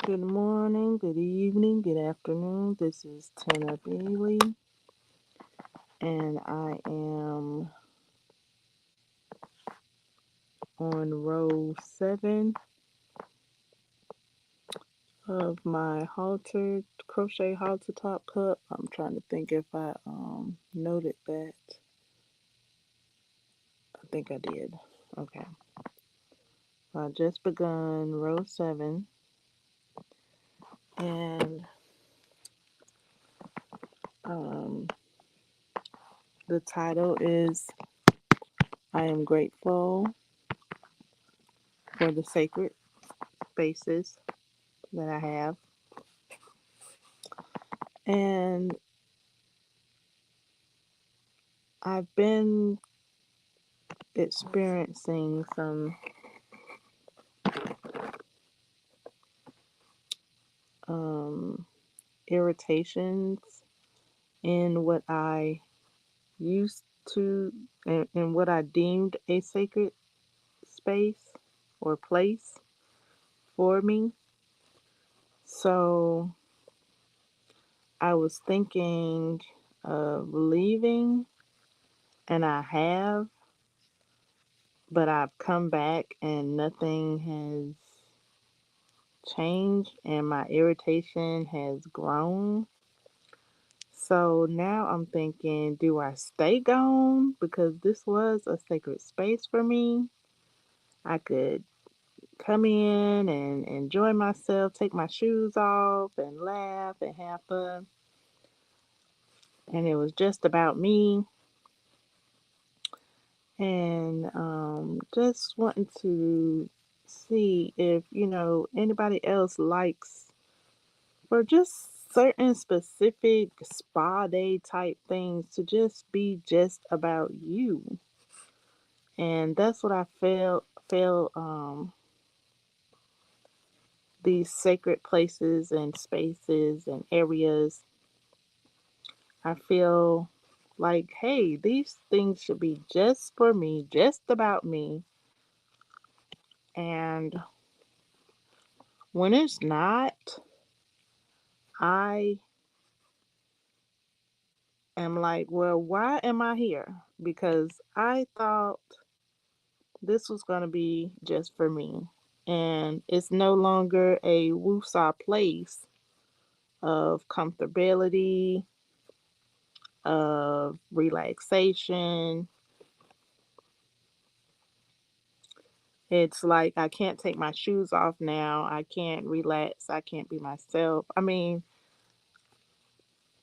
Good morning, good evening, good afternoon. This is Tina Bailey, and I am on row 7 of my halter crochet halter top cup. I'm trying to think if I noted that. I think I did. Okay. I just begun row 7, and um, the title is I am grateful for the sacred spaces that I have. And I've been experiencing some um, irritations in what I used to, in what I deemed a sacred space or place for me. So I was thinking of leaving, and I have, but I've come back and nothing has changed, and my irritation has grown. So now I'm thinking, do I stay gone? Because this was a sacred space for me. I could come in and enjoy myself, take my shoes off and laugh and have fun. And it was just about me. And just wanting to see if, anybody else likes for just certain specific spa day type things to just be just about you. And that's what I feel these sacred places and spaces and areas. I feel like, hey, these things should be just for me, just about me. And when it's not, I am like, well, why am I here? Because I thought this was going to be just for me. And it's no longer a woosah place of comfortability, of relaxation. It's like I can't take my shoes off now. I can't relax. I can't be myself. I mean,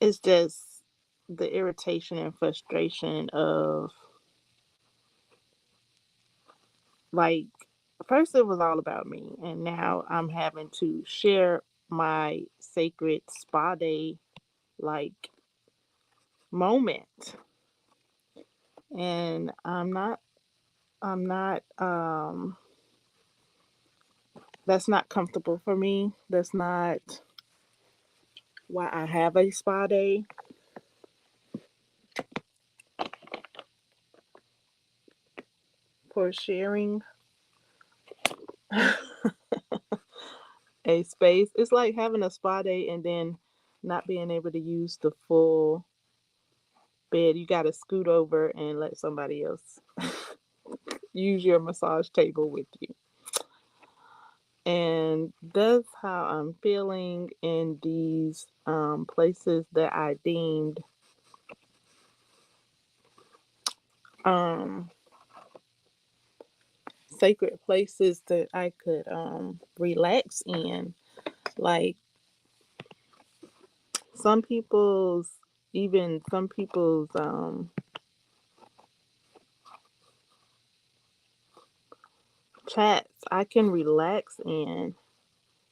it's just the irritation and frustration of like, first it was all about me, and now I'm having to share my sacred spa day like moment. And I'm not that's not comfortable for me. That's not why I have a spa day. For sharing a space. It's like having a spa day and then not being able to use the full bed. You got to scoot over and let somebody else use your massage table with you. And that's how I'm feeling in these places that I deemed um, sacred places that I could relax in. Like some people's, even some people's chats, I can relax in.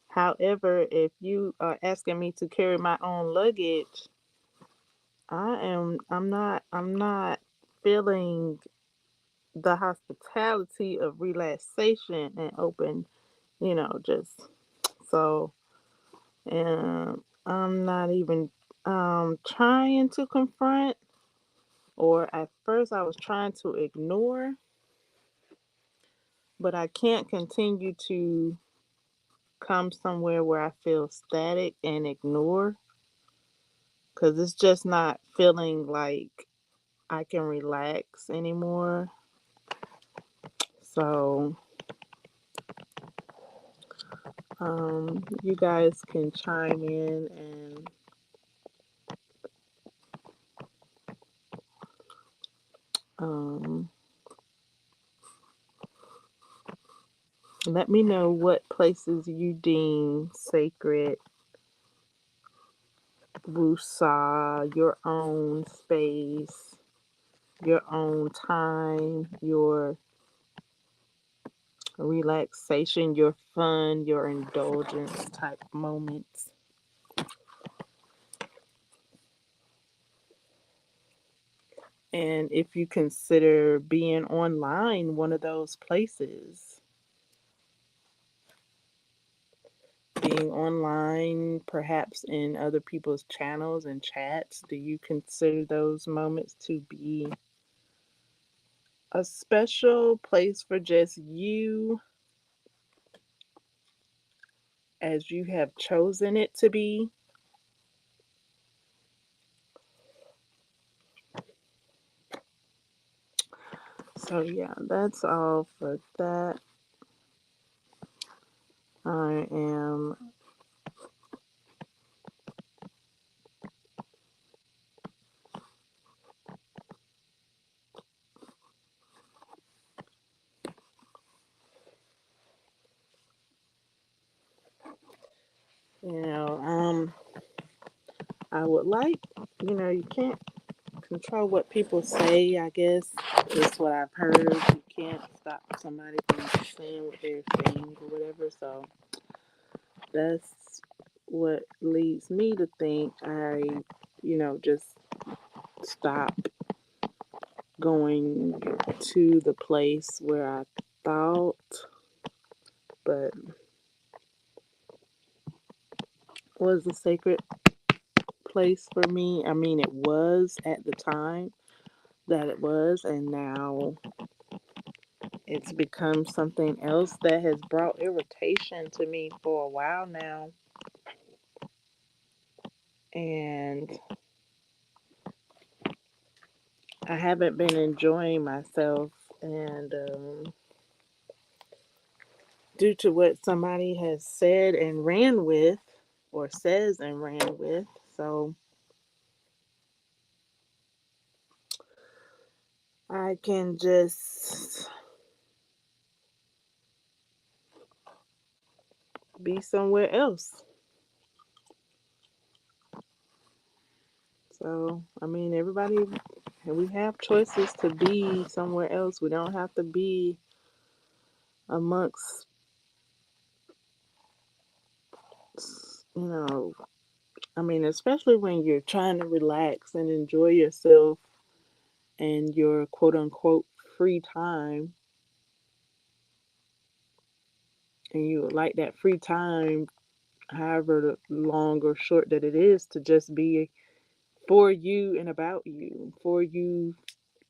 However, if you are asking me to carry my own luggage, I'm not feeling the hospitality of relaxation and open, just so. And I'm not even trying to confront, or at first I was trying to ignore, but I can't continue to come somewhere where I feel static and ignore, because it's just not feeling like I can relax anymore. So, you guys can chime in and um, let me know what places you deem sacred, Wusa, your own space, your own time, your relaxation, your fun, your indulgence type moments. And if you consider being online one of those places, being online, perhaps in other people's channels and chats, do you consider those moments to be a special place for just you as you have chosen it to be? So, yeah, that's all for that. I am, you know, I would like, you can't control what people say, I guess. That's what I've heard. You can't stop somebody from saying what they're saying or whatever. So that's what leads me to think just stop going to the place where I thought, but was a sacred place for me. I mean, it was at the time that it was, and now it's become something else that has brought irritation to me for a while now. And I haven't been enjoying myself. And due to what somebody has said and ran with, or says and ran with, so I can just be somewhere else. So, I mean, everybody, we have choices to be somewhere else. We don't have to be amongst, you know, I mean, especially when you're trying to relax and enjoy yourself and your quote unquote free time, and you would like that free time, however long or short that it is, to just be for you and about you, for you,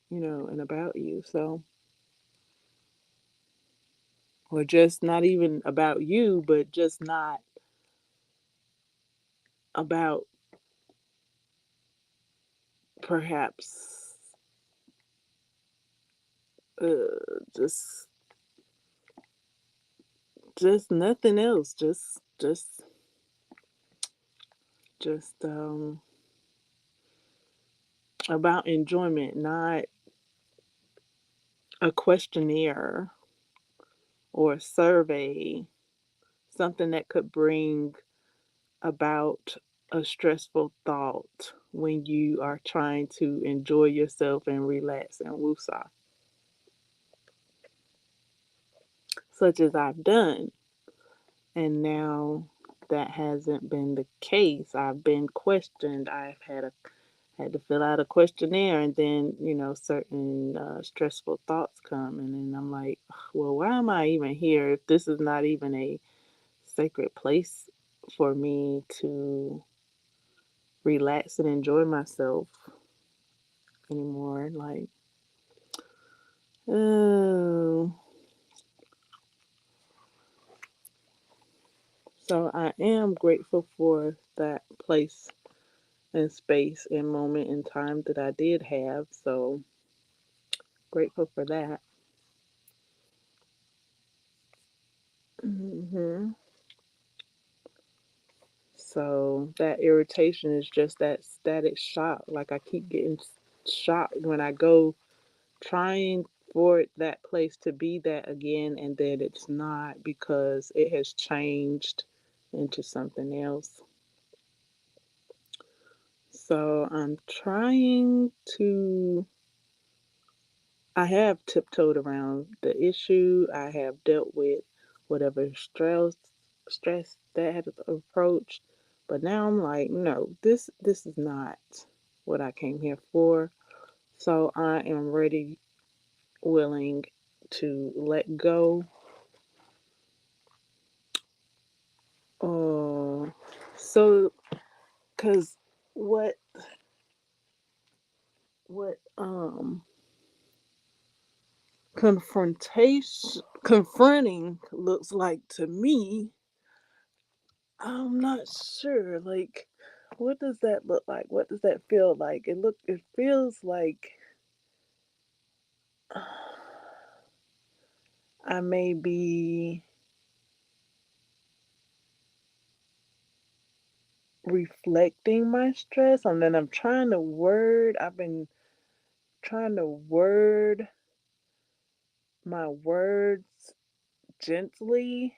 and about you. So, or just not even about you, but just not about perhaps just nothing else, just about enjoyment, not a questionnaire or a survey, something that could bring about a stressful thought when you are trying to enjoy yourself and relax and woosah, such as I've done. And now that hasn't been the case. I've been questioned. I've had to fill out a questionnaire, and then certain stressful thoughts come, and then I'm like, well, why am I even here if this is not even a sacred place for me to relax and enjoy myself anymore? Like, oh, So I am grateful for that place and space and moment in time that I did have. So grateful for that. hmm So that irritation is just that static shock. Like I keep getting shocked when I go trying for that place to be that again, and then it's not because it has changed into something else. So I'm trying to, I have tiptoed around the issue. I have dealt with whatever stress that had approached, but now I'm like, no, this is not what I came here for. So I am ready, willing to let go. Oh, so because what what confronting looks like to me, I'm not sure. Like, what does that look like? What does that feel like? It feels like I may be reflecting my stress, and then I've been trying to word my words gently,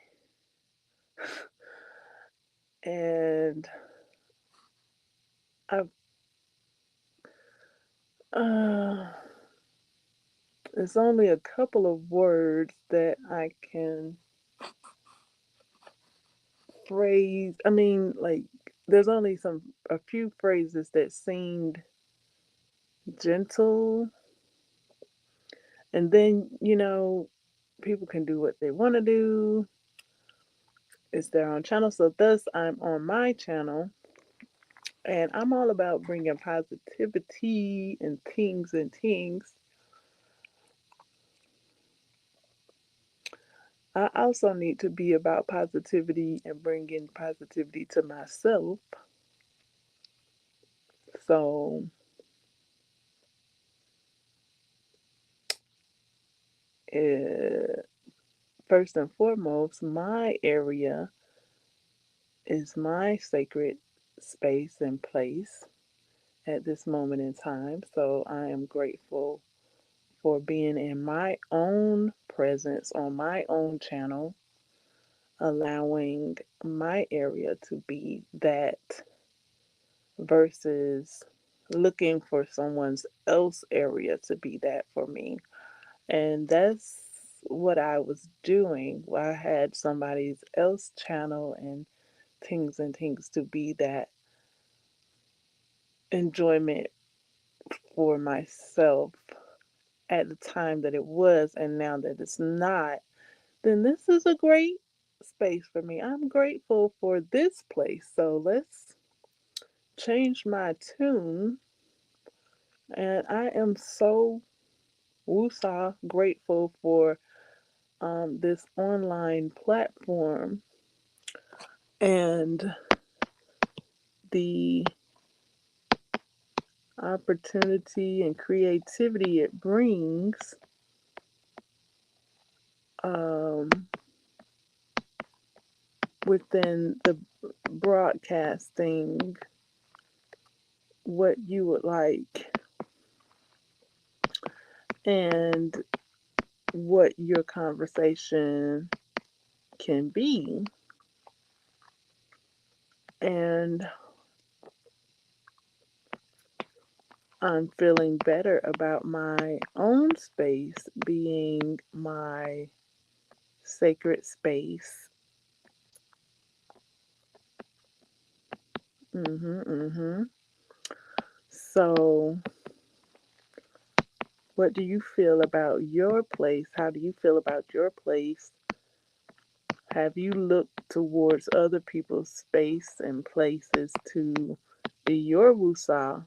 and I've uh it's only a couple of words that I can phrase. I mean, like, there's only a few phrases that seemed gentle, and then people can do what they want to do. It's their own channel. So thus, I'm on my channel, and I'm all about bringing positivity and things. I also need to be about positivity and bringing positivity to myself. So, uh, first and foremost, my area is my sacred space and place at this moment in time. So, I am grateful for being in my own presence on my own channel, allowing my area to be that versus looking for someone else area to be that for me. And that's what I was doing. I had somebody's else channel and things to be that enjoyment for myself at the time that it was, and now that it's not, then this is a great space for me. I'm grateful for this place. So let's change my tune. And I am so woosah grateful for this online platform and the opportunity and creativity it brings um, within the broadcasting what you would like and what your conversation can be. And I'm feeling better about my own space being my sacred space. Mm-hmm. So, what do you feel about your place? How do you feel about your place? Have you looked towards other people's space and places to be your wusa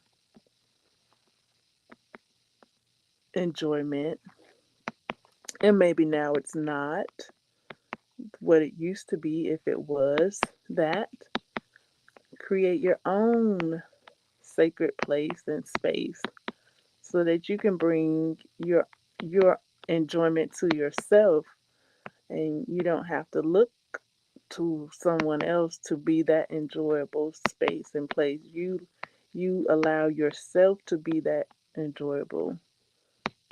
enjoyment? And maybe now it's not. what it used to be if it was that. Create your own sacred place and space so that you can bring your enjoyment to yourself, and you don't have to look to someone else to be that enjoyable space and place. You allow yourself to be that enjoyable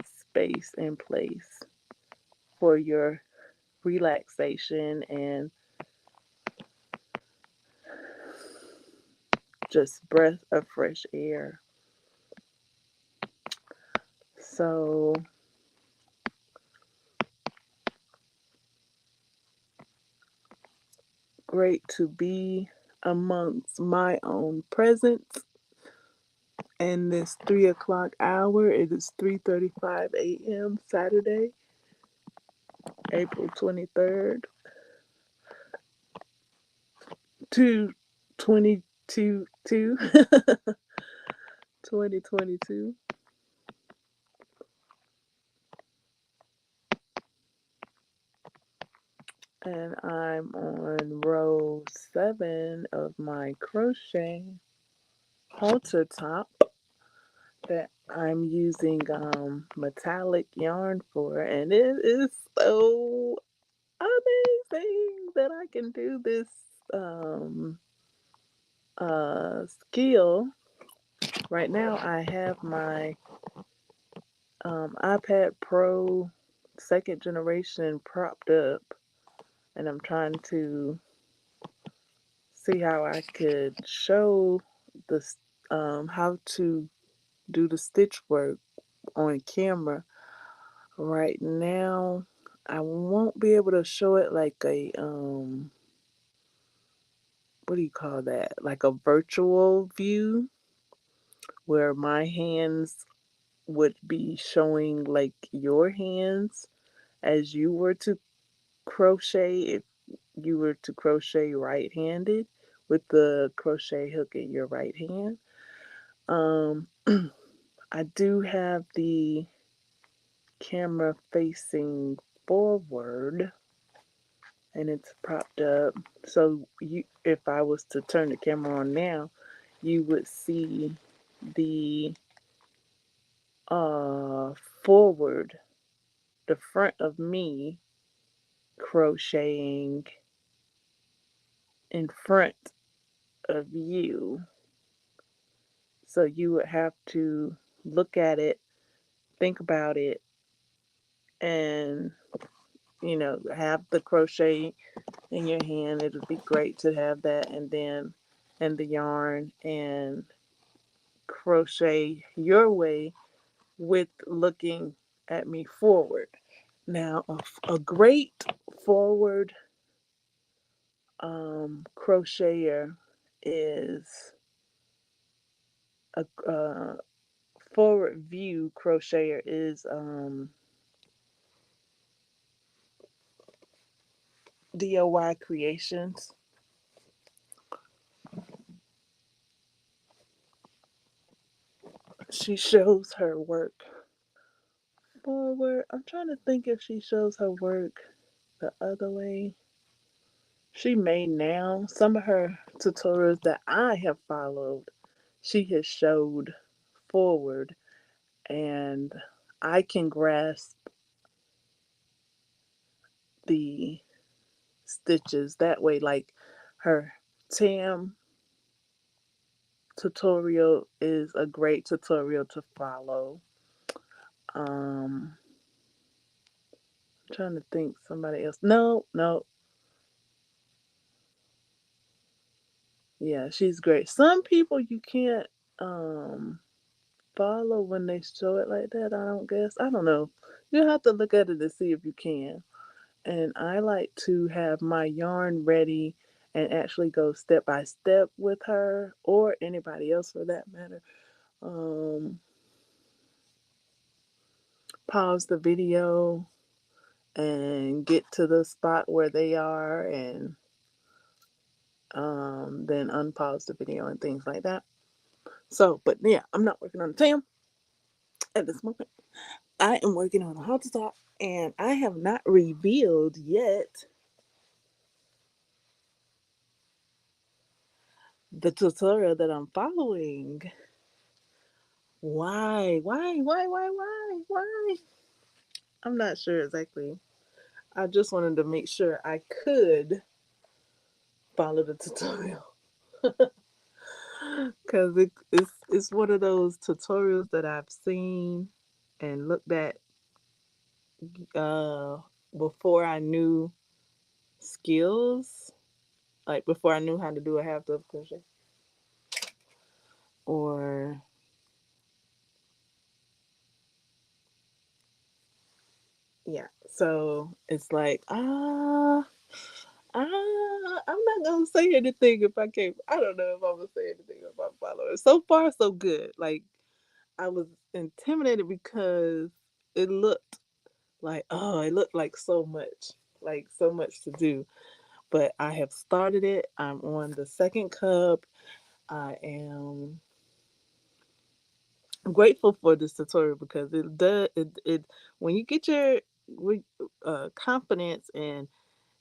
space and place for your relaxation and just breath of fresh air. So great to be amongst my own presence in this 3 o'clock hour. It is 3:35 a.m. Saturday, April 23rd, to 2022. And I'm on row 7 of my crochet halter top that I'm using metallic yarn for, and it is so amazing that I can do this um skill. Right now I have my iPad Pro second generation propped up, and I'm trying to see how I could show the how to do the stitch work on camera. Right now I won't be able to show it like a what do you call that? Like a virtual view where my hands would be showing like your hands as you were to crochet, if you were to crochet right-handed with the crochet hook in your right hand. Um, I do have the camera facing forward and it's propped up. So you, if I was to turn the camera on now, you would see the uh forward, the front of me crocheting in front of you. So you would have to look at it, think about it, and have the crochet in your hand. It would be great to have that, and the yarn, and crochet your way with looking at me forward. Now, a great forward crocheter is a forward view crocheter is DIY Creations. She shows her work forward. I'm trying to think if she shows her work the other way. She may now. Some of her tutorials that I have followed, she has showed forward, and I can grasp the stitches that way. Like her Tam tutorial is a great tutorial to follow. I'm trying to think somebody else. No, no. Yeah, she's great. Some people you can't um follow when they show it like that, I don't guess. I don't know. You'll have to look at it to see if you can. And I like to have my yarn ready and actually go step by step with her, or anybody else for that matter. Um, Pause the video and get to the spot where they are, and then unpause the video and things like that. So, but yeah, I'm not working on the Tam at this moment. I am working on a hot top, and I have not revealed yet the tutorial that I'm following. Why? I'm not sure exactly. I just wanted to make sure I could follow the tutorial because it's one of those tutorials that I've seen and looked at uh, before I knew skills, like before I knew how to do a half double crochet, or yeah. So it's like I'm not gonna say anything if I can't. I don't know if I'm gonna say anything if I'm following. So far, so good. Like I was intimidated because it looked it looked like so much to do. But I have started it. I'm on the second cup. I am grateful for this tutorial because it when you get your confidence and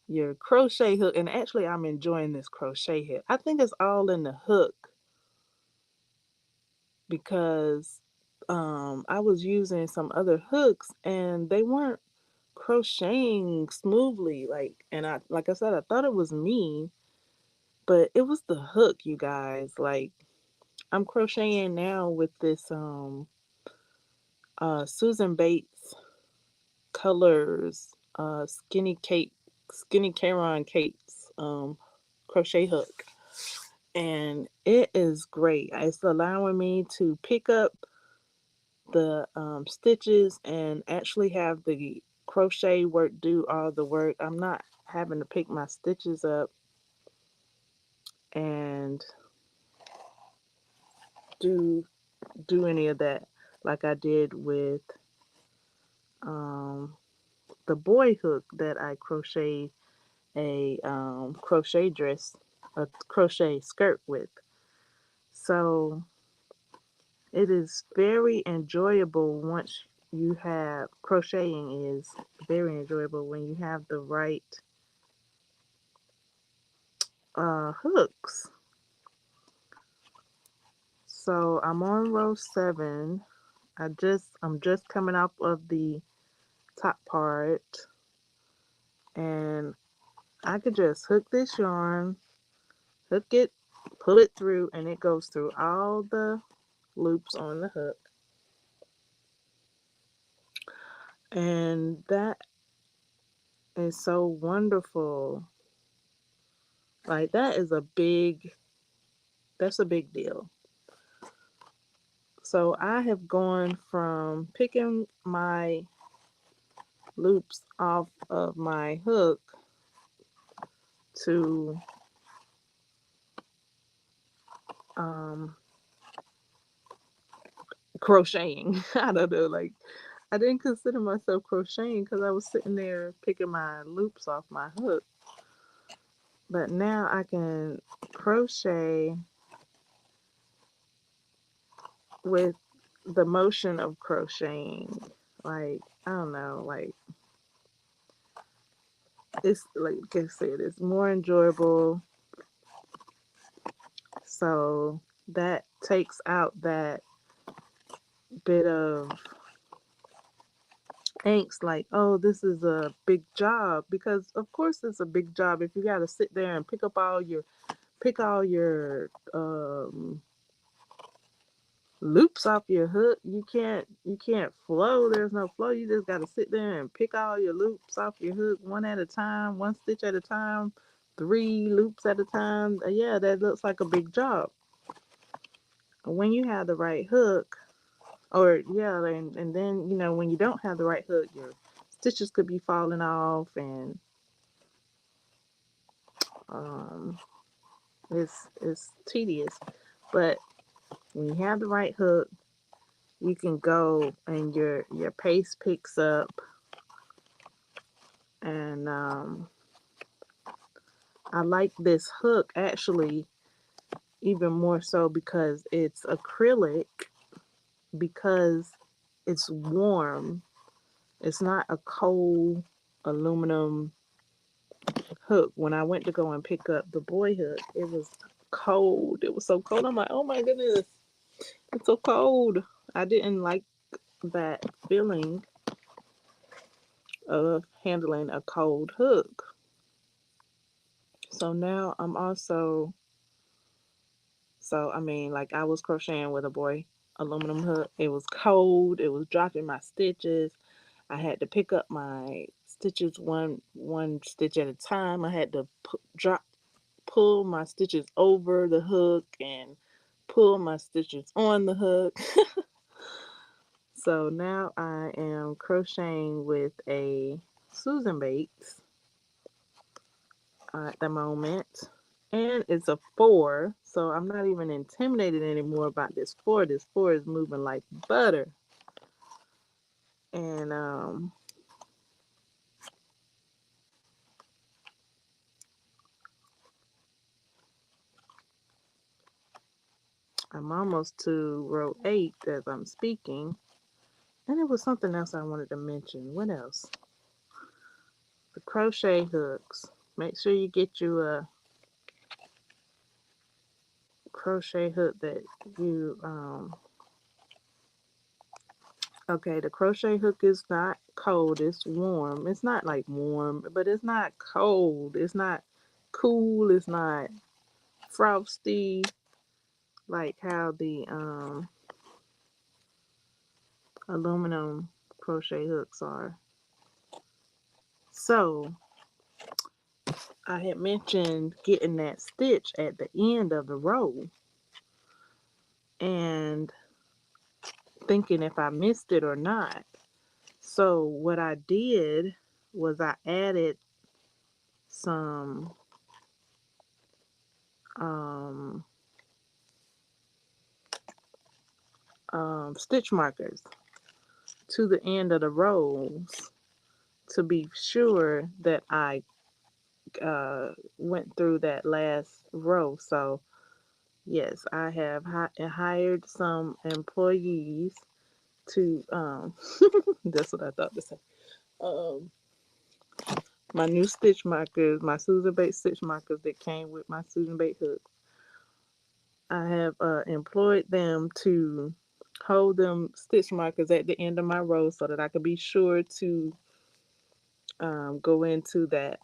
your crochet hook, and actually I'm enjoying this crochet hook. I think it's all in the hook because I was using some other hooks and they weren't crocheting smoothly, and I like I said, I thought it was me, but it was the hook, you guys. Like I'm crocheting now with this Susan Bates Colors Skinny Caron Kate's crochet hook, and it is great. It's allowing me to pick up the stitches and actually have the crochet work do all the work. I'm not having to pick my stitches up and do do any of that like I did with um, the boy hook that I crocheted a crochet dress, a crochet skirt with. So it is very enjoyable once you have crocheting is very enjoyable when you have the right hooks. So I'm on row 7. I'm just coming off of the top part, and I could just hook this yarn, hook it, pull it through, and it goes through all the loops on the hook. And that is so wonderful. Like that's a big deal. So I have gone from picking my loops off of my hook to um, crocheting. I don't know, like I didn't consider myself crocheting because I was sitting there picking my loops off my hook. But now I can crochet with the motion of crocheting. Like, I don't know, like it's like I said, it's more enjoyable. So that takes out that bit of angst, like, oh, this is a big job, because of course it's a big job if you got to sit there and pick all your loops off your hook. You can't flow. There's no flow. You just got to sit there and pick all your loops off your hook one at a time, one stitch at a time, 3 loops at a time. Yeah, that looks like a big job. When you have the right hook, or yeah, and then when you don't have the right hook, your stitches could be falling off, and um, it's tedious. But when you have the right hook, you can go and your pace picks up, and I like this hook actually even more so because it's acrylic, because it's warm. It's not a cold aluminum hook. When I went to go and pick up the boy hook, it was cold. It was so cold. I'm like, oh my goodness, it's so cold. I didn't like that feeling of handling a cold hook. So now I'm also, so I mean, like I was crocheting with a boy aluminum hook. It was cold. It was dropping my stitches. I had to pick up my stitches one stitch at a time. I had to pull my stitches over the hook and pull my stitches on the hook. So now I am crocheting with a Susan Bates at the moment. And it's a 4, so I'm not even intimidated anymore about this 4. This 4 is moving like butter. And I'm almost to row 8 as I'm speaking. And it was something else I wanted to mention. What else? The crochet hooks. Make sure you get you a crochet hook that you okay, the crochet hook is not cold, it's warm. It's not like warm, but it's not cold. It's not cool, it's not frosty like how the aluminum crochet hooks are. So I had mentioned getting that stitch at the end of the row and thinking if I missed it or not. So what I did was I added some um, stitch markers to the end of the rows to be sure that I went through that last row. So yes, I have hired some employees to that's what I thought to say. Um, my new stitch markers, my Susan Bates stitch markers that came with my Susan Bates hook. I have employed them to hold them stitch markers at the end of my row so that I could be sure to go into that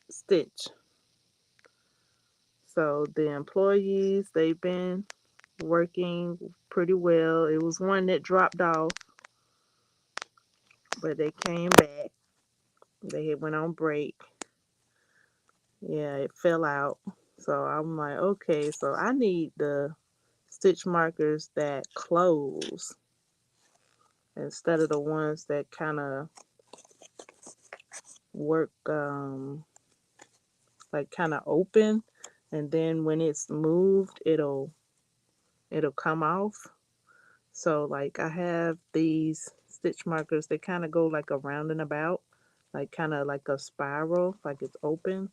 stitch. So the employees, they've been working pretty well. It was one that dropped off, but they came back. They had went on break. Yeah, it fell out. So I'm like, okay, so I need the stitch markers that close instead of the ones that kind of work like kind of open, and then when it's moved it'll come off. So like I have these stitch markers, they kind of go like around and about, like kind of like a spiral, like it's open.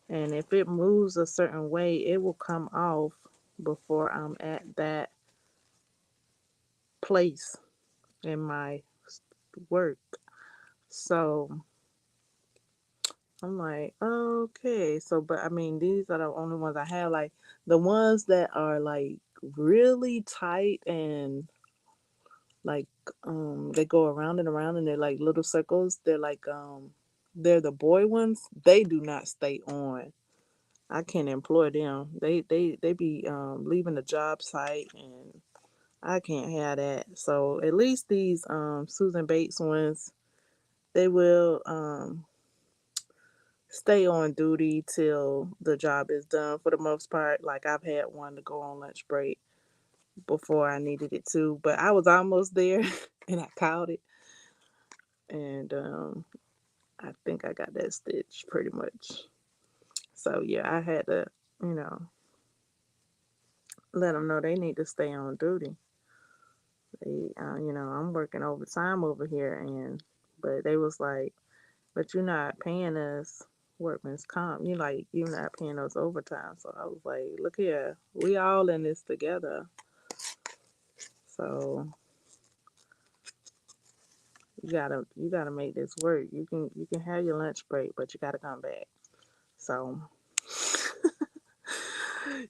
And if it moves a certain way, it will come off before I'm at that place in my work. So I'm like, okay. So, but I mean, these are the only ones I have. Like the ones that are like really tight and like they go around and around and they're like little circles. They're the boy ones. They do not stay on. I can't employ them. They be leaving the job site and I can't have that. So at least these Susan Bates ones, they will stay on duty till the job is done for the most part. Like I've had one to go on lunch break before I needed it to, but I was almost there and I caught it. And I think I got that stitch pretty much. So yeah, I had to, you know, let them know they need to stay on duty. I'm working overtime over here, and but they was like, but you're not paying us workman's comp. You're not paying us overtime. So I was like, look here, we all in this together. So you gotta make this work. You can have your lunch break, but you gotta come back. So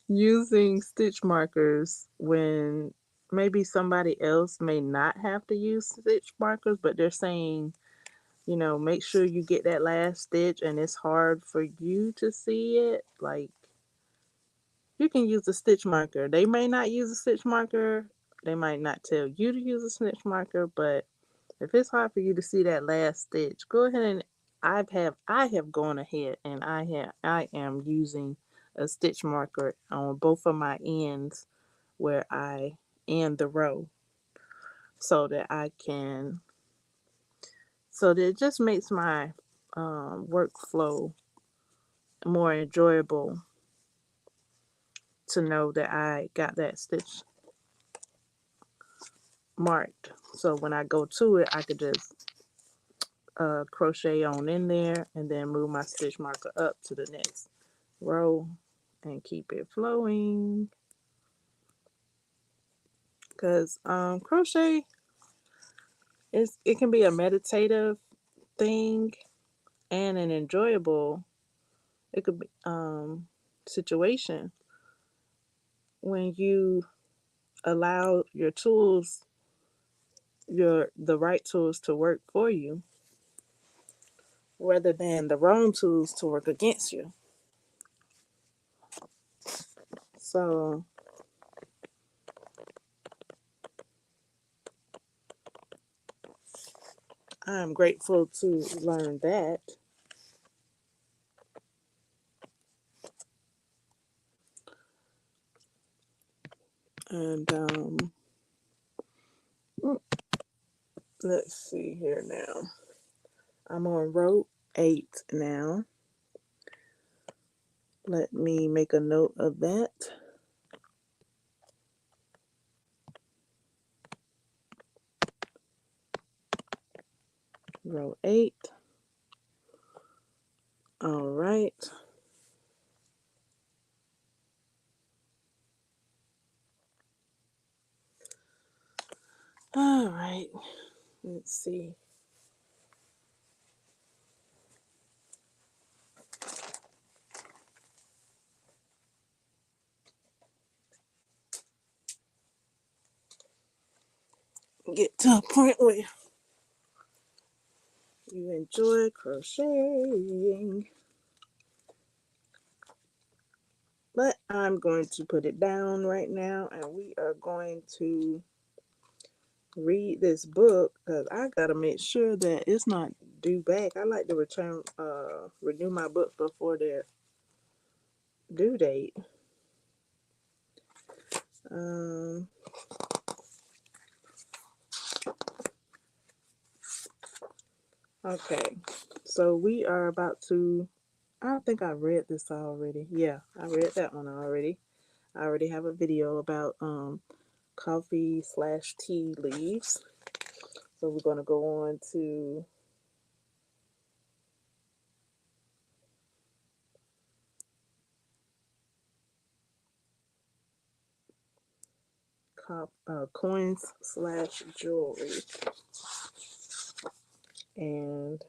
Using stitch markers when maybe somebody else may not have to use stitch markers, but they're saying, make sure you get that last stitch and it's hard for you to see it. Like, you can use a stitch marker. They may not use a stitch marker. They might not tell you to use a stitch marker, but if it's hard for you to see that last stitch, go ahead and I have gone ahead and I am using a stitch marker on both of my ends where I end the row so that I can so that it just makes my workflow more enjoyable to know that I got that stitch marked. So when I go to it, I could just crochet on in there and then move my stitch marker up to the next row and keep it flowing. Because crochet it can be a meditative thing and an enjoyable it could be situation when you allow your tools the right tools to work for you rather than the wrong tools to work against you. So I'm grateful to learn that. And let's see here now. I'm on row 8 now. Let me make a note of that. Row 8. All right. All right. Let's see. Get to a point where you enjoy crocheting. But I'm going to put it down right now and we are going to read this book because I gotta make sure that it's not due back. I like to renew my books before their due date. Um, okay, so we are about to. I think I read this already. Yeah, I read that one already. I already have a video about coffee/tea leaves. So we're gonna go on to coins/jewelry and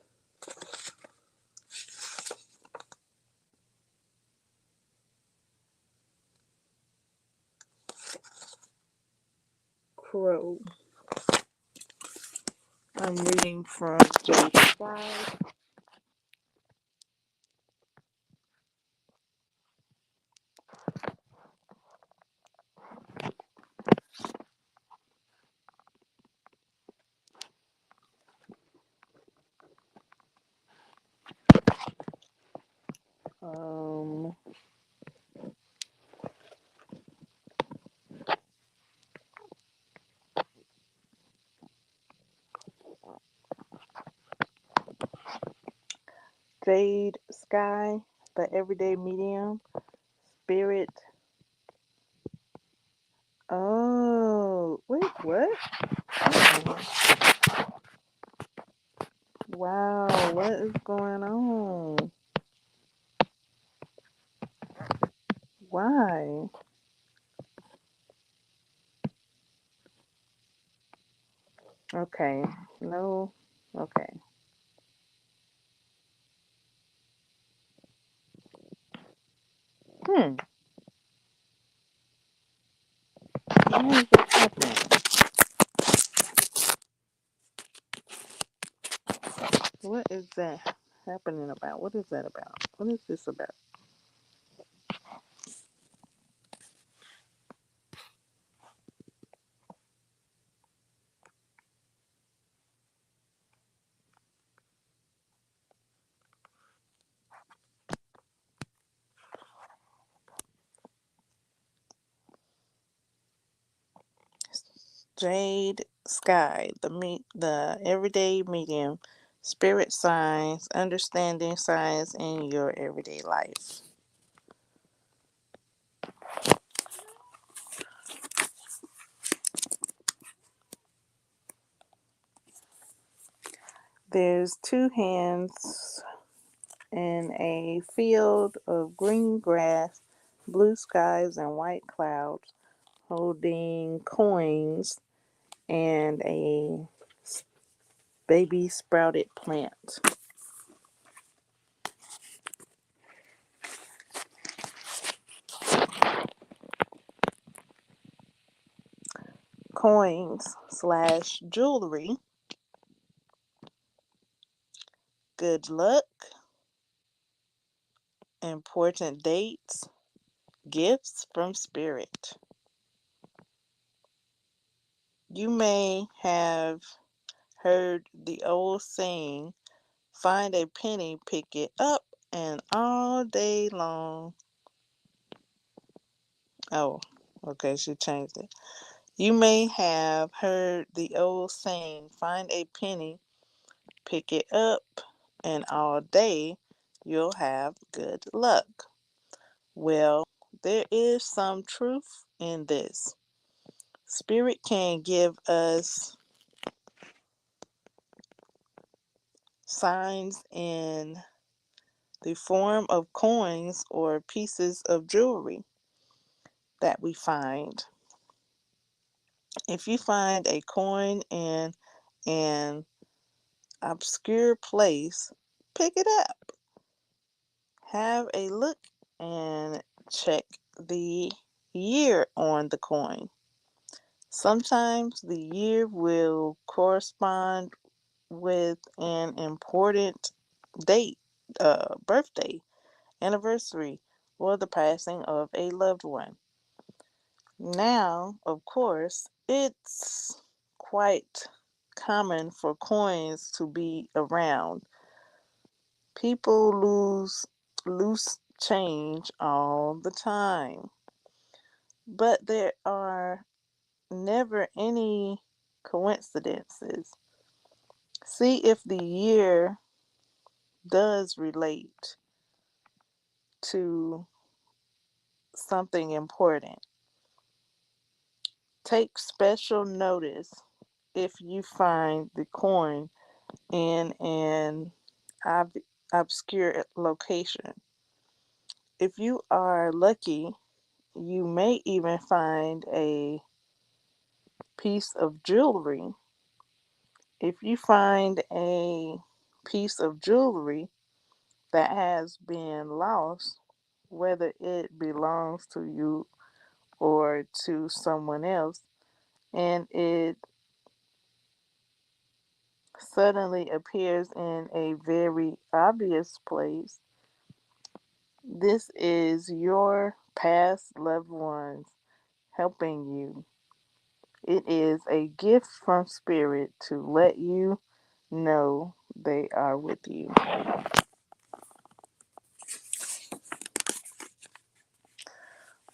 crow. I'm reading from page 5. Um, Jade Sky, the Everyday Medium, Spirit. Oh, wait, what? Oh, wow, what is going on? Why? Okay, no, okay. Hmm. Why is that happening? What is that happening about? What is that about? What is this about? Jade Sky, the everyday medium, spirit signs, understanding signs in your everyday life. There's two hands in a field of green grass, blue skies, and white clouds, holding coins and a baby sprouted plant. Coins slash jewelry, good luck, important dates, gifts from spirit. You may have heard the old saying, find a penny, pick it up, and all day long. Oh, okay, she changed it. You may have heard the old saying, find a penny, pick it up, and all day you'll have good luck. Well, there is some truth in this. Spirit can give us signs in the form of coins or pieces of jewelry that we find. If you find a coin in an obscure place, pick it up. Have a look and check the year on the coin. Sometimes the year will correspond with an important date, birthday, anniversary, or the passing of a loved one. Now, of course, it's quite common for coins to be around. People lose loose change all the time, but there are never any coincidences. See if the year does relate to something important. Take special notice if you find the coin in an ob- obscure location. If you are lucky, you may even find a piece of jewelry. If you find a piece of jewelry that has been lost, whether it belongs to you or to someone else, and it suddenly appears in a very obvious place, this is your past loved ones helping you. It is a gift from spirit to let you know they are with you.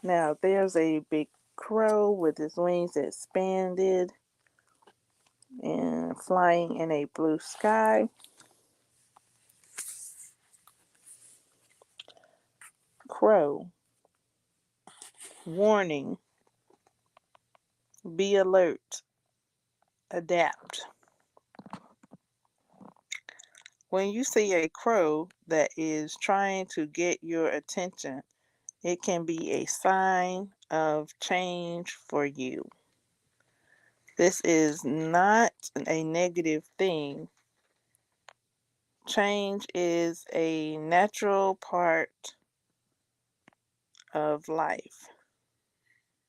Now, there's a big crow with his wings expanded and flying in a blue sky. Crow, warning, be alert, adapt. When you see a crow that is trying to get your attention, it can be a sign of change for you. This is not a negative thing. Change is a natural part of life.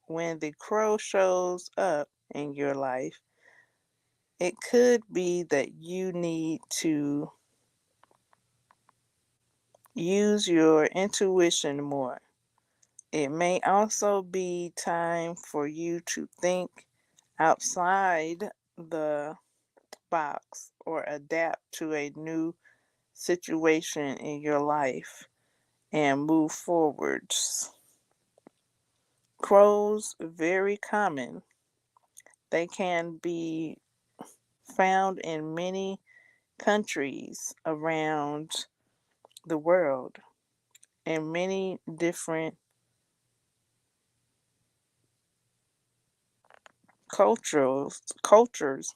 when the crow shows up in your life, it could be that you need to use your intuition more. It may also be time for you to think outside the box or adapt to a new situation in your life and move forwards. Crows, very common. They can be found in many countries around the world in many different cultures.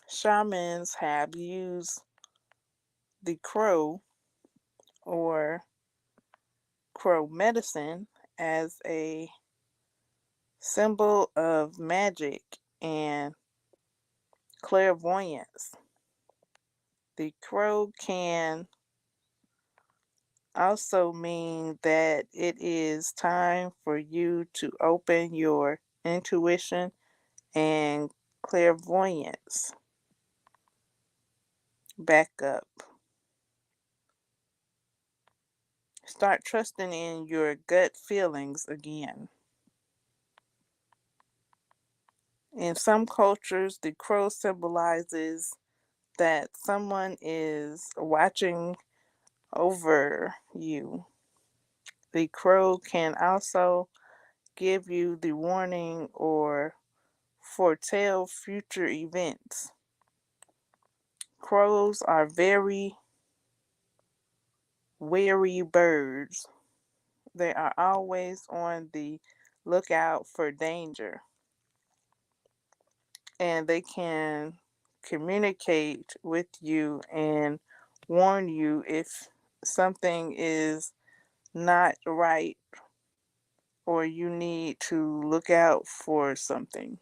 Shamans have used the crow or crow medicine as a symbol of magic and clairvoyance. The crow can also mean that it is time for you to open your intuition and clairvoyance back up. Start trusting in your gut feelings again. In some cultures, the crow symbolizes that someone is watching over you. The crow can also give you the warning or foretell future events. Crows are very wary birds. They are always on the lookout for danger, and they can communicate with you and warn you if something is not right or you need to look out for something.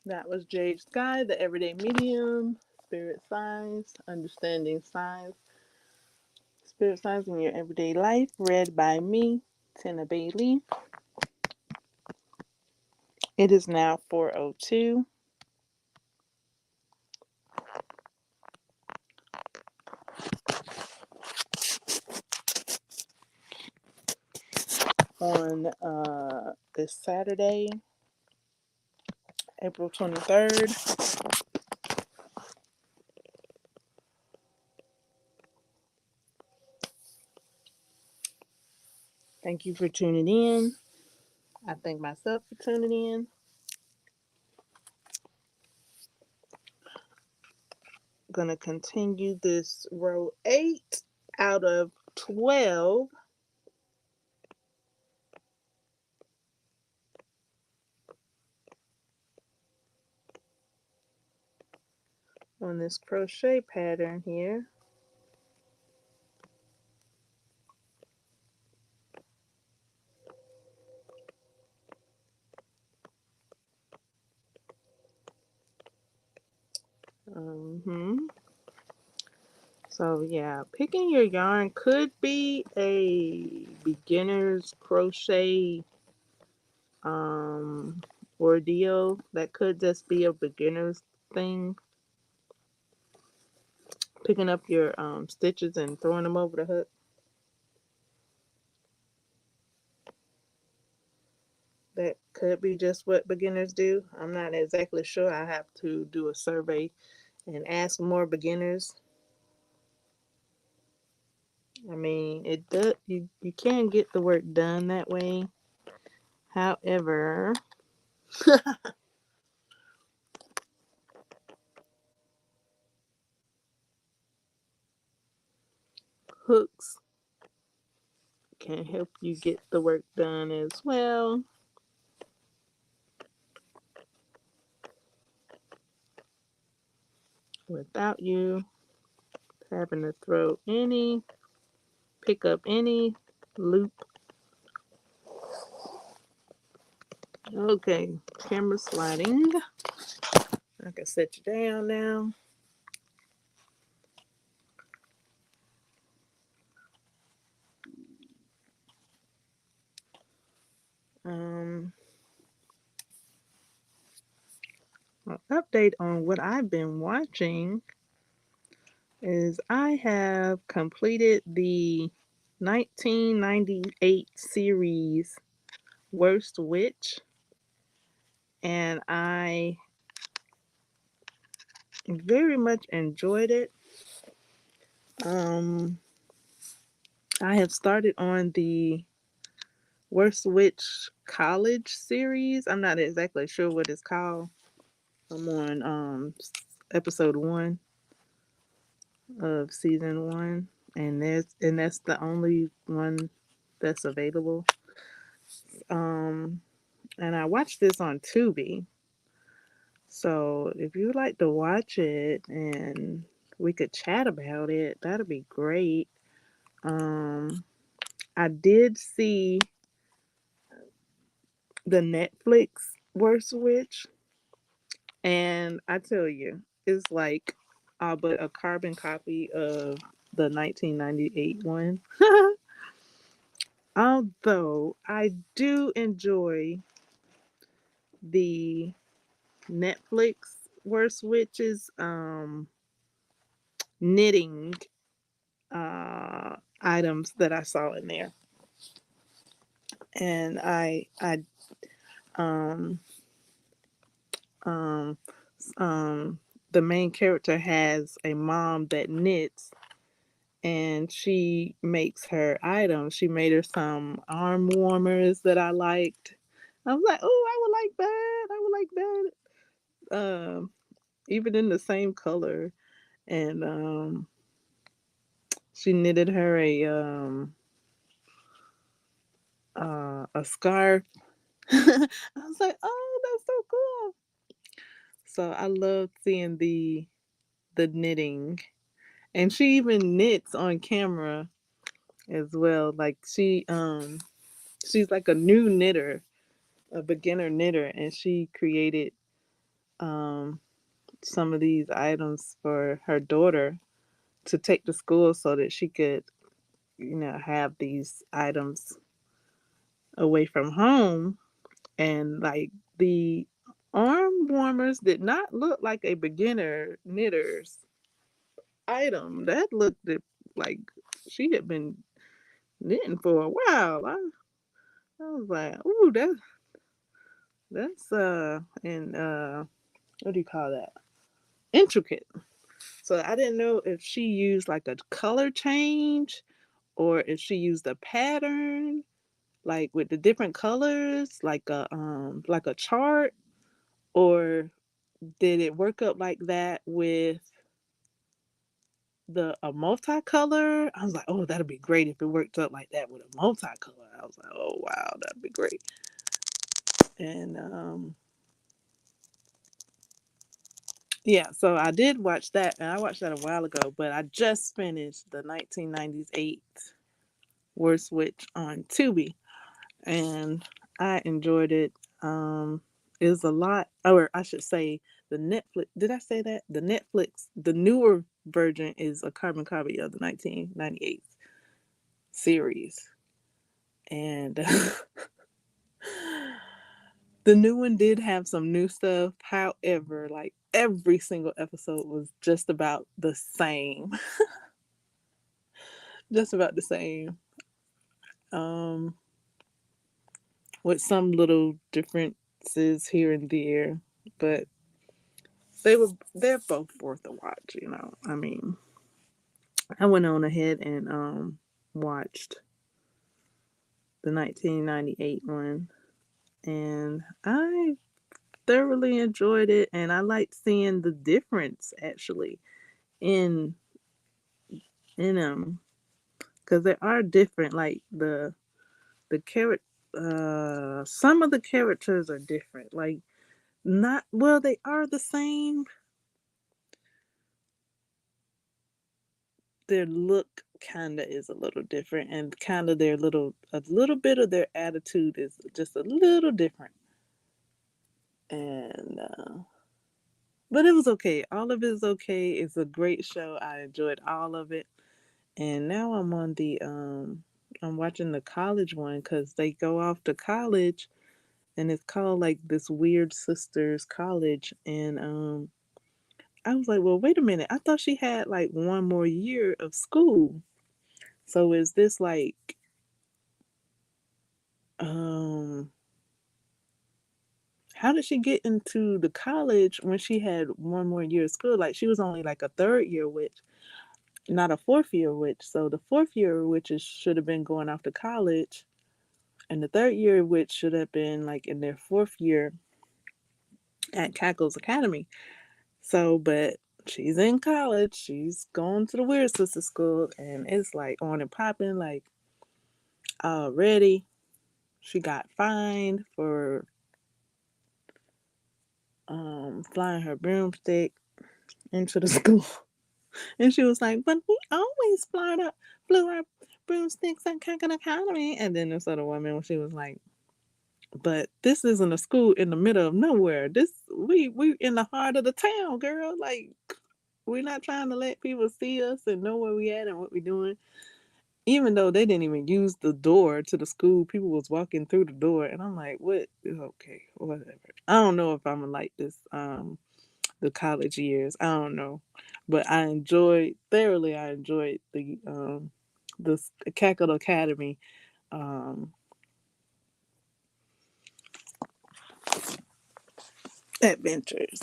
That was Jade Sky, the Everyday Medium, Spirit Signs, Understanding Signs, Spirit Signs in Your Everyday Life, read by me, Tina Bailey. It is now 4:02. On this Saturday, April 23rd. Thank you for tuning in. I thank myself for tuning in. I'm going to continue this row 8 out of 12 on this crochet pattern here. So yeah, picking your yarn could be a beginner's crochet ordeal. That could just be a beginner's thing. Picking up your stitches and throwing them over the hook. That could be just what beginners do. I'm not exactly sure. I have to do a survey and ask more beginners. I mean, it does. You can get the work done that way. However, hooks can help you get the work done as well. Without you Having to pick up any loop. Okay, camera sliding. I can set you down now. Um, an update on what I've been watching is I have completed the 1998 series Worst Witch, and I very much enjoyed it. Um, I have started on the Worst Witch College series. I'm not exactly sure what it's called. I'm on episode 1 of season 1, and that's the only one that's available. Um, and I watched this on Tubi. So if you'd like to watch it and we could chat about it, that'd be great. Um, I did see the Netflix Worst Witch, and I tell you, it's like but a carbon copy of the 1998 one. Although I do enjoy the Netflix Worst Witches knitting items that I saw in there. And I um um um the main character has a mom that knits, and she makes her items. She made her some arm warmers that I liked. I was like, oh, I would like that. I would like that. Even in the same color. And she knitted her a scarf. I was like, oh, that's so cool. So I love seeing the knitting. And she even knits on camera as well. Like she's like a new knitter, a beginner knitter, and she created um some of these items for her daughter to take to school so that she could, have these items away from home. And like the arm warmers did not look like a beginner knitter's item. That looked like she had been knitting for a while. I was like, ooh, that's and what do you call that? Intricate. So I didn't know if she used like a color change or if she used a pattern like with the different colors, like a chart, or did it work up like that with the a multicolor? I was like, oh, that'd be great if it worked up like that with a multicolor. I was like, oh wow, that'd be great. And yeah, so I did watch that, and I watched that a while ago, but I just finished the 1998 Worst Witch on Tubi, and I enjoyed it. It was a lot, or I should say, the Netflix. Did I say that? The Netflix, the newer version is a carbon copy of the 1998 series, and the new one did have some new stuff. However, like every single episode was just about the same, just about the same. Um, with some little differences here and there, but they're both worth a watch. I mean, I went on ahead and watched the 1998 one, and I thoroughly enjoyed it, and I liked seeing the difference actually in them, because they are different. Like the character, some of the characters are different. Like not well, they are the same, their look kind of is a little different, and kind of their little a little bit of their attitude is just a little different. And but it was okay. All of it is okay. It's a great show. I enjoyed all of it. And now I'm watching the college one cuz they go off to college, and it's called like this Weird Sisters College. And I was like, "Well, wait a minute. I thought she had like one more year of school." So is this like um how did she get into the college when she had one more year of school? Like she was only like a third year witch, not a fourth year witch. So the fourth year witches should have been going off to college, and the third year witch should have been like in their fourth year at Cackle's Academy. So, but she's in college. She's going to the Weird Sister School, and it's like on and popping. Like already, she got fined for flying her broomstick into the school. And she was like, "But we always flew our broomsticks at Cackle Academy." And then this other woman, she was like, "But this isn't a school in the middle of nowhere. This we in the heart of the town, girl. Like we're not trying to let people see us and know where we at and what we're doing." Even though they didn't even use the door to the school, people was walking through the door, and I'm like, "What? Okay, whatever." I don't know if I'm gonna like this. The college years. I don't know, but I enjoyed the Cackle Academy um adventures.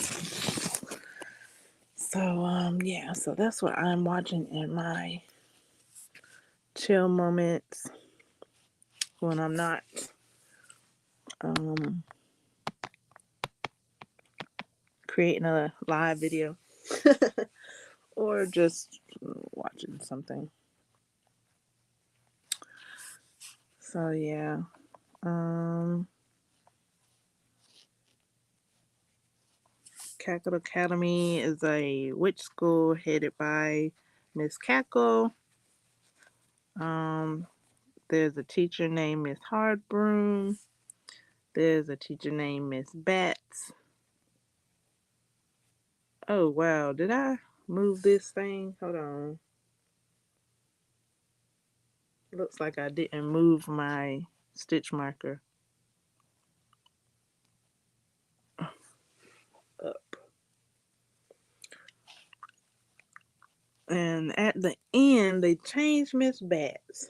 So yeah, so that's what I'm watching in my chill moments when I'm not um creating a live video or just watching something. So yeah. Um Cackle Academy is a witch school headed by Miss Cackle. Um there's a teacher named Miss Hardbroom. There's a teacher named Miss Bats. Oh wow, did I move this thing? Hold on. Looks like I didn't move my stitch marker up. And at the end, they changed Miss Bats.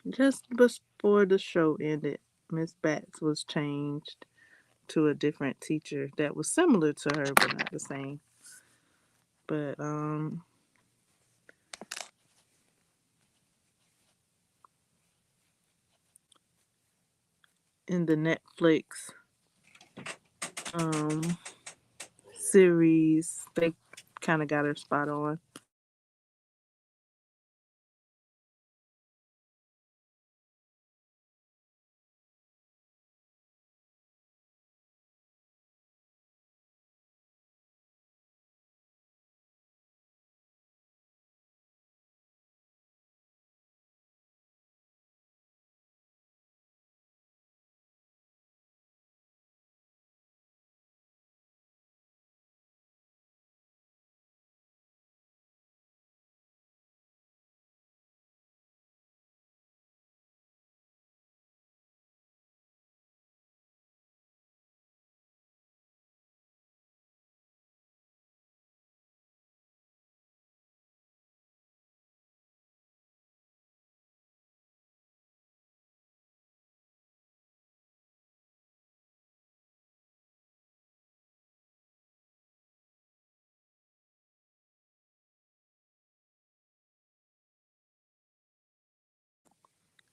Just before the show ended, Miss Bats was changed to a different teacher that was similar to her, but not the same. But in the Netflix um series, they kind of got her spot on.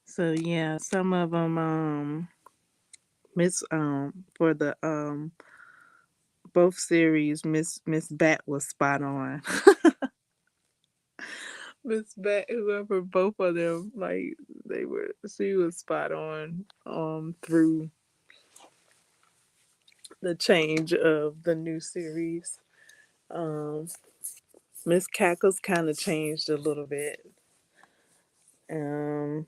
So yeah, some of them Miss for the both series, Miss Bat was spot on. Miss Bat, whoever both of them, like she was spot on through the change of the new series. Um Miss Cackles kind of changed a little bit. Um,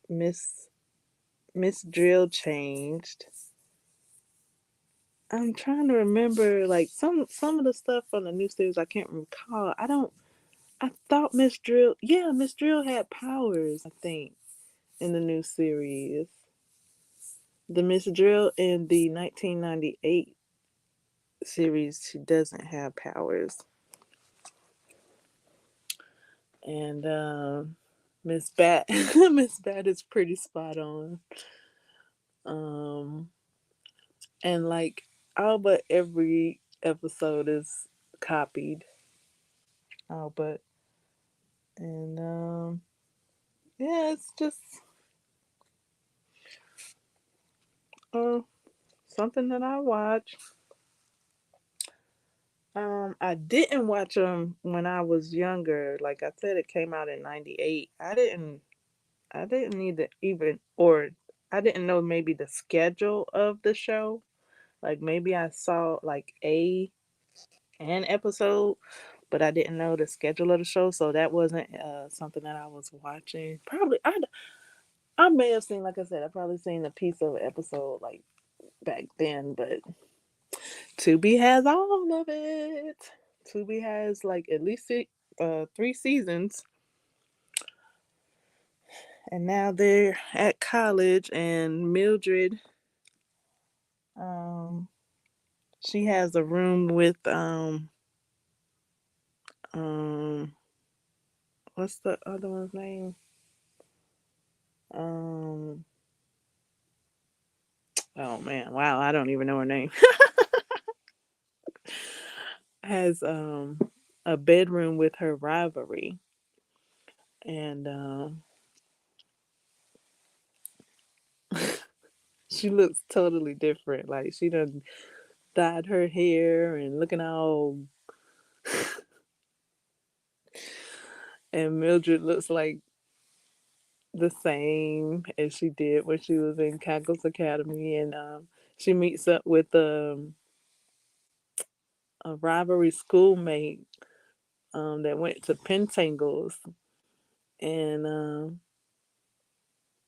Miss Miss Drill changed. I'm trying to remember like some of the stuff from the new series I can't recall. I thought Miss Drill, yeah, Miss Drill had powers, I think, in the new series. The Miss Drill in the 1998 series, she doesn't have powers. And Miss Bat, Miss Bat is pretty spot on. Um, and like all but every episode is copied. All but and yeah, it's just uh something that I watch. I didn't watch them when I was younger. Like I said, it came out in '98. I didn't need to even, or I didn't know maybe the schedule of the show. Like maybe I saw like an episode, but I didn't know the schedule of the show, so that wasn't something that I was watching. Probably I may have seen, like I said, I probably seen a piece of an episode like back then, but Tubi has all of it. Tubi has like at least 3 seasons, and now they're at college, and Mildred, um, she has a room with um what's the other one's name? Um oh man, wow, I don't even know her name. Has a bedroom with her rivalry, and she looks totally different. Like she done dyed her hair and looking all, and Mildred looks like the same as she did when she was in Cackles Academy, and she meets up with a rivalry schoolmate that went to Pentangles, and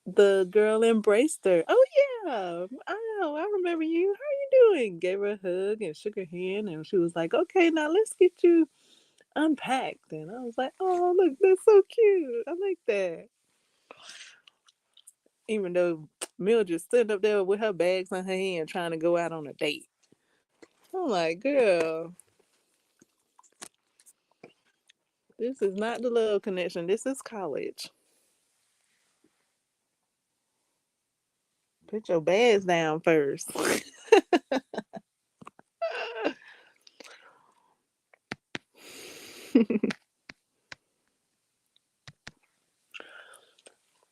the girl embraced her. Oh yeah, oh I remember you. How you doing? Gave her a hug and shook her hand, and she was like, "Okay, now let's get you unpacked." And I was like, "Oh look, that's so cute. I like that." Even though Mildred stood up there with her bags in her hand trying to go out on a date. I'm like, girl, this is not the love connection. This is college. Put your bags down first.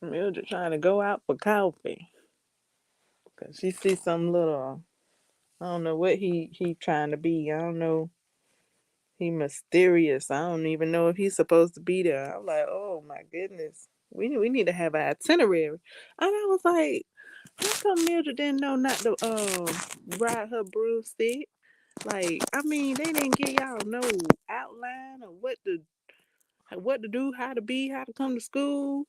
Mildred trying to go out for coffee because she sees some little. I don't know what he trying to be. I don't know. He mysterious. I don't even know if he's supposed to be there. I'm like, oh my goodness. We need to have an itinerary. And I was like, how come Mildred didn't know not to ride her broomstick? Like, I mean, they didn't give y'all no outline of what to do, how to be, how to come to school.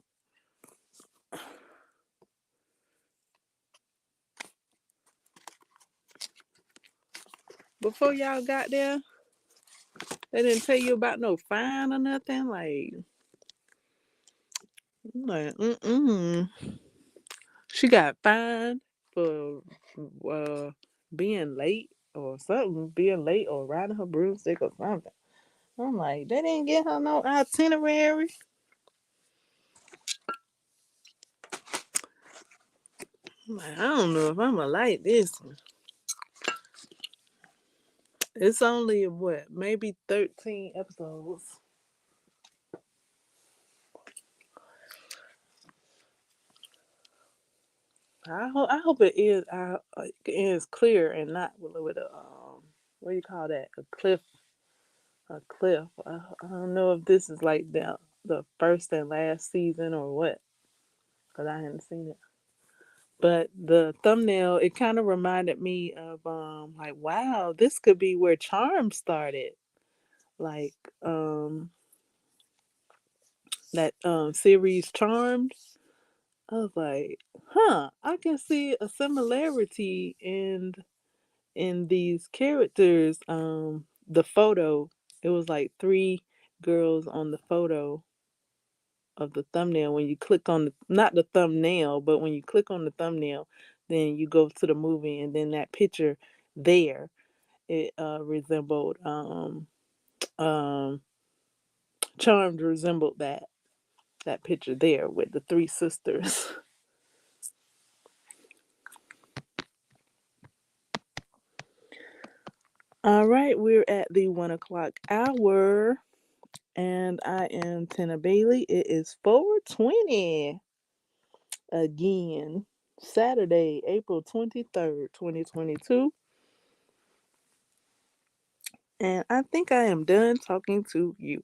Before y'all got there, they didn't tell you about no fine or nothing. Like, I'm like, mm-mm. She got fined for uh, being late or something, being late or riding her broomstick or something. I'm like, they didn't get her no itinerary. I'm like, I don't know if I'm gonna like this one. It's only what, maybe 13 episodes. I hope it is it is clear and not with a what do you call that, a cliff. I don't know if this is like the first and last season or what, because I hadn't seen it. But the thumbnail, it kind of reminded me of like, wow, this could be where Charm started. like that series Charmed. I was like, huh, I can see a similarity in these characters. The photo, it was like three girls on the photo of the thumbnail. When you click on the, not the thumbnail, but when you click on the thumbnail, then you go to the movie, and then that picture there, it resembled um Charmed resembled that picture there with the three sisters. All right, we're at the 1 o'clock hour, and I am Tina Bailey. It is 4:20 again, Saturday, April 23rd, 2022. And I think I am done talking to you.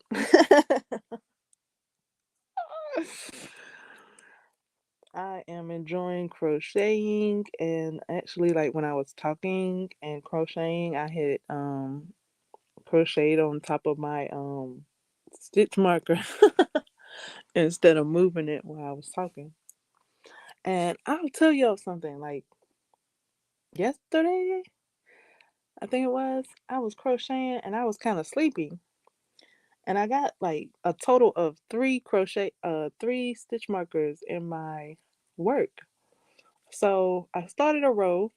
I am enjoying crocheting, and actually, like when I was talking and crocheting, I had crocheted on top of my stitch marker instead of moving it while I was talking. And I'll tell y'all something, like yesterday, I think it was, I was crocheting and I was kind of sleepy. And I got like a total of three stitch markers in my work. So I started a row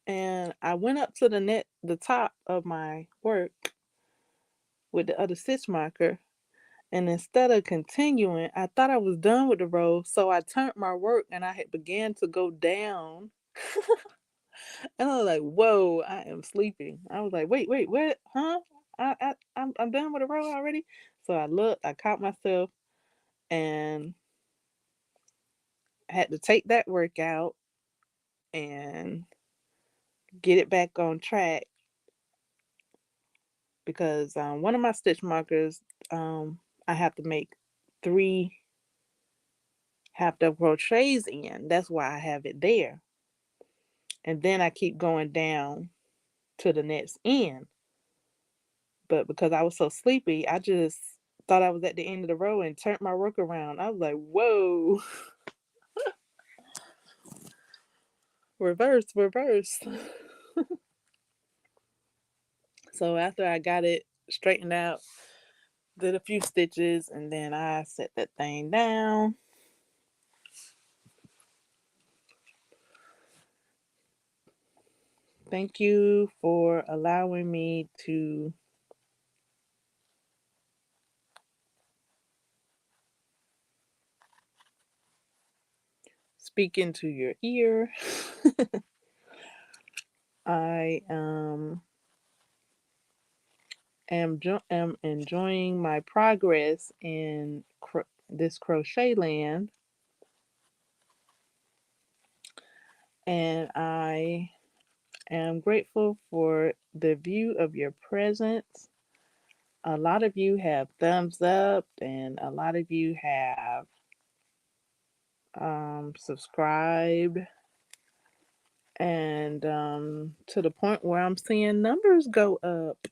and I went up to the top of my work with the other stitch marker. And instead of continuing, I thought I was done with the row. So I turned my work and I had began to go down. And I was like, whoa, I am sleeping. I was like, wait, what? Huh? I'm done with the row already. So I looked, I caught myself, and I had to take that work out and get it back on track because one of my stitch markers, I have to make three half double crochets in. That's why I have it there. And then I keep going down to the next end. But because I was so sleepy, I just thought I was at the end of the row and turned my work around. I was like, whoa, reverse, reverse. So after I got it straightened out, did a few stitches, and then I set that thing down. Thank you for allowing me to speak into your ear. I am enjoying my progress in this crochet land, and I am grateful for the view of your presence. A lot of you have thumbs up, and a lot of you have subscribed, and to the point where I'm seeing numbers go up.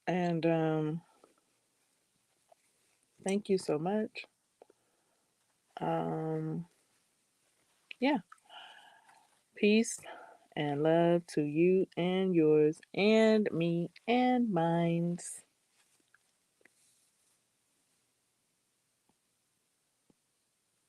And thank you so much. Um, yeah, peace and love to you and yours and me and mines.